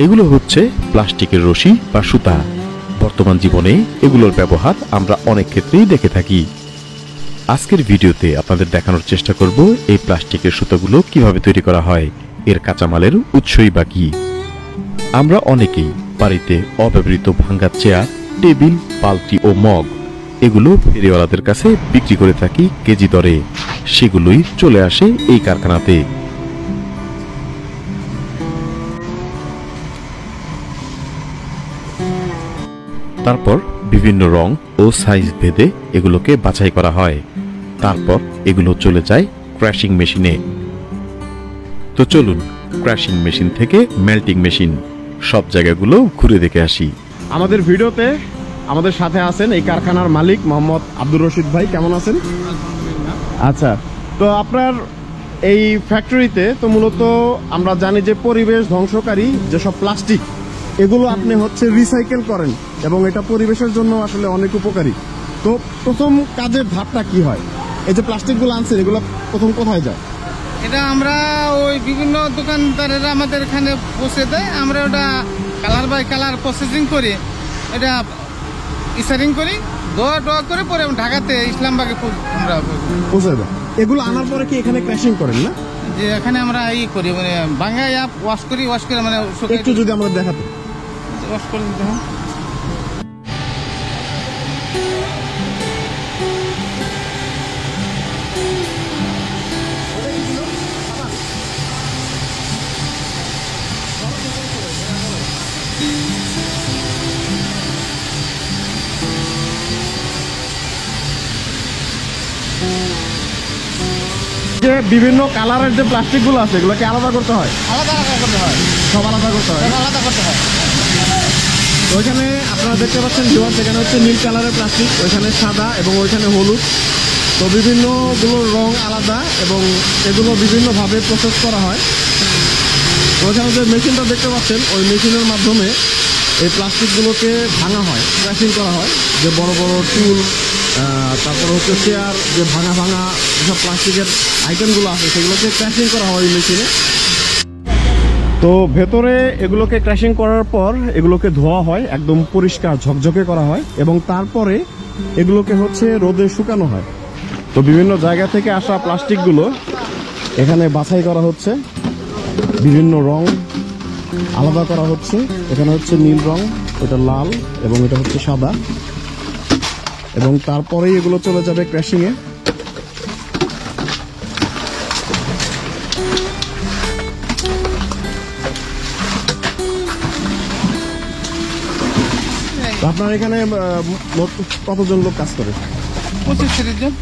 এগুলো হচ্ছে প্লাস্টিকের রশি বা সুতা। বর্তমান জীবনে এগুলোর ব্যবহার আমরা অনেক ক্ষেত্রেই দেখে থাকি। আজকের ভিডিওতে আপনাদের দেখানোর চেষ্টা করব এই প্লাস্টিকের সুতাগুলো কিভাবে তৈরি করা হয়, এর কাঁচামালের উৎসই বা কি। আমরা অনেকেই বাড়িতে অব্যবহৃত ভাঙা চেয়ার, টেবিল, বালতি ও মগ এগুলো ফেরিওয়ালাদের কাছে বিক্রি করে থাকি কেজি দরে। সেগুলোই চলে আসে এই কারখানাতে। তারপর বিভিন্ন রং ও সাইজ ভেদে এগুলোকে বাছাই করা হয়। তারপর এগুলো চলে যায় ক্র্যাশিং মেশিনে। তো চলুন ক্র্যাশিং মেশিন থেকে মেল্টিং মেশিন সব জায়গাগুলো ঘুরে দেখে আসি। আমাদের ভিডিওতে আমাদের সাথে আছেন এই কারখানার মালিক মোহাম্মদ আব্দুর রশিদ ভাই। কেমন আছেন? আচ্ছা, তো আপনার এই ফ্যাক্টরিতে তো মূলত আমরা জানি যে পরিবেশ ধ্বংসকারী যেসব প্লাস্টিক এগুলো আপনি হচ্ছে রিসাইকেল করেন এবং এটা পরিবেশের জন্য আসলে অনেক উপকারী। তো প্রথম কাজের ধাপটা কি হয়? এই যে প্লাস্টিকগুলো আনছেন এগুলো প্রথম কোথায় যায়? এটা আমরা ওই বিভিন্ন দোকানদারেরা আমাদের এখানে পৌঁছে দেয়। আমরা ওটা কালার বাই কালার প্রসেসিং করি, এটা ইসারিং করি, দোয়া করে পরে ঢাকাতে ইসলামবাগে আমরা পৌঁছে দেয়। এগুলো আনার পরে কি এখানে ক্র্যাশিং করেন না? যে এখানে আমরা করি মানে ভাঙাই ওয়াশ করি মানে একটু যদি আমাদের দেখাতে। ওয়াশ করে দিতে হয়। যে বিভিন্ন কালারের যে প্লাস্টিক গুলো আছে এগুলোকে আলাদা করতে হয়, আলাদা করতে হয়, সব আলাদা করতে হয়, আলাদা করতে হয়। ওইখানে আপনারা দেখতে পাচ্ছেন ভিউয়ার্স, এখানে হচ্ছে নীল কালারের প্লাস্টিক, ওইখানে সাদা এবং ওইখানে হলুদ। তো বিভিন্নগুলোর রং আলাদা এবং এগুলো বিভিন্নভাবে প্রসেস করা হয়। ওইখানে যে মেশিনটা দেখতে পাচ্ছেন ওই মেশিনের মাধ্যমে এই প্লাস্টিকগুলোকে ভাঙা হয়, ক্র্যাশিং করা হয়। যে বড় বড় টুল, তারপর হচ্ছে চেয়ার, যে ভাঙা যেসব প্লাস্টিকের আইটেমগুলো আছে সেগুলোকে ক্র্যাশিং করা হয় এই মেশিনে। তো ভেতরে এগুলোকে ক্র্যাশিং করার পর এগুলোকে ধোয়া হয়, একদম পরিষ্কার ঝকঝকে করা হয় এবং তারপরে এগুলোকে হচ্ছে রোদে শুকানো হয়। তো বিভিন্ন জায়গা থেকে আসা প্লাস্টিকগুলো এখানে বাছাই করা হচ্ছে, বিভিন্ন রং আলাদা করা হচ্ছে। এখানে হচ্ছে নীল রং, এটা লাল এবং এটা হচ্ছে সাদা, এবং তারপরেই এগুলো চলে যাবে ক্র্যাশিংয়ে। আপনার এখানে কতজন লোক কাজ করে? 25-30 জন।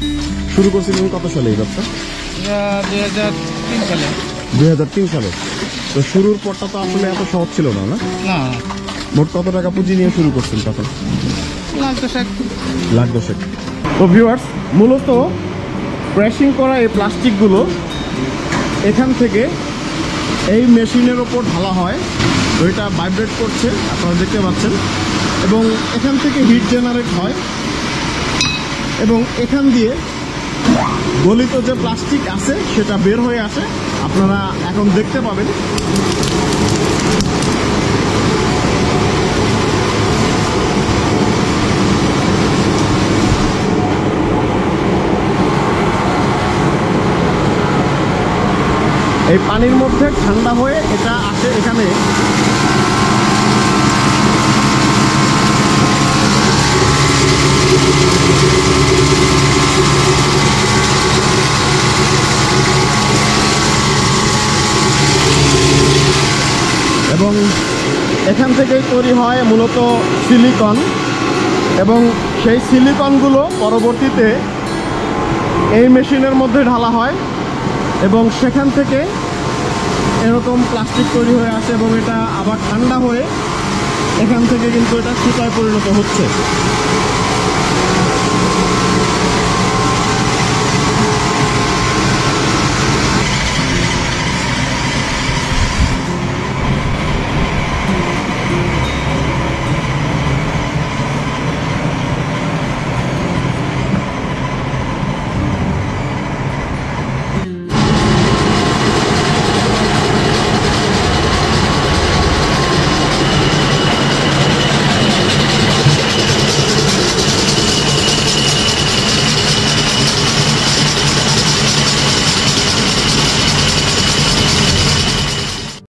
শুরু করছিলেন কত সালে এই ব্যবসা? 2003 সালে। 2003 সালে। তো শুরুর পরটা তো আসলে এত সহজ ছিল না, না? না। মোট কত টাকা পুঁজি নিয়ে শুরু করছেন তখন? লাখ দশেক। তো ভিউয়ার্স, মূলত ক্র্যাশিং করা এই প্লাস্টিকগুলো এখান থেকে এই মেশিনের ওপর ঢালা হয়। তো এটা ভাইব্রেট করছে, আপনারা দেখতে পাচ্ছেন, এবং এখান থেকে হিট জেনারেট হয় এবং এখান দিয়ে গলিত যে প্লাস্টিক আছে সেটা বের হয়ে আসে। আপনারা এখন দেখতে পাবেন। এই পানির মধ্যে ঠান্ডা হয়ে এটা আসে এখানে। এবং এখান থেকেই তৈরি হয় মূলত সিলিকন, এবং সেই সিলিকনগুলো পরবর্তীতে এই মেশিনের মধ্যে ঢালা হয় এবং সেখান থেকে এরকম প্লাস্টিক তৈরি হয়ে আসে এবং এটা আবার ঠান্ডা হয়ে এখান থেকে কিন্তু এটা সুতায় পরিণত হচ্ছে।